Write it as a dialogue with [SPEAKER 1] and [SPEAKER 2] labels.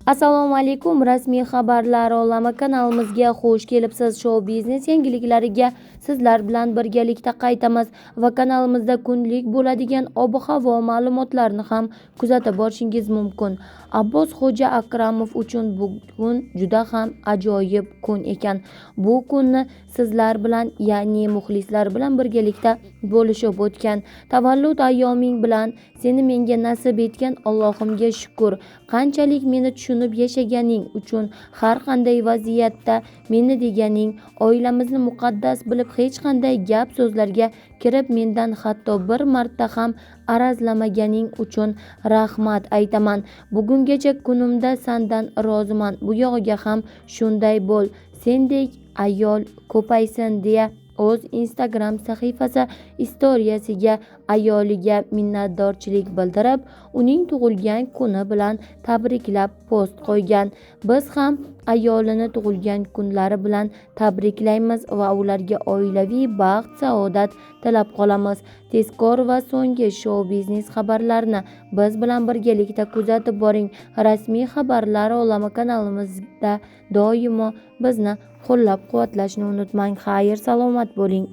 [SPEAKER 1] Assalomu alaykum. Rasmiy xabarlar olami kanalimizga xush kelibsiz. Show biznes yangiliklariga sizlar bilan birgalikda qaytamiz va kanalimizda kunlik bo'ladigan ob-havo ma'lumotlarini ham kuzatib borishingiz mumkin. Abbos Xo'ja Akramov uchun bugun juda ham ajoyib kun ekan. Bu kunni sizlar bilan, ya'ni muxlislar bilan birgalikda bo'lishib o'tgan. Tavallud ayyoming bilan seni menga nasib etgan Allohimga shukr. Qanchalik meni tushunib yashaganing uchun, har qanday vaziyatda meni deganing, oilamizni muqaddas bilib hech qanday gap so'zlarga kirib mendan hatto bir marta ham arazlamaganing uchun rahmat aytaman. Bugungacha kunimda sandan roziman. Bu yog'iga ham shunday bo'l. Sendek ayol ko'paysin deya o'z Instagram sahifasi istoriyasiga ayoliga minnatdorchilik bildirib, uning tug'ilgan kuni bilan tabriklab post qo'ygan. Biz ham ayolini tug'ilgan kunlari bilan tabriklaymiz va ularga oilaviy baxt, saodat tilab qolamiz. Tezkor va so'nggi show biznes xabarlarini biz bilan birgalikda kuzatib boring. Rasmiy xabarlar olami kanalimizda doimo bizni qo'llab-quvvatlashni unutmang. Xayr, salomat bo'ling.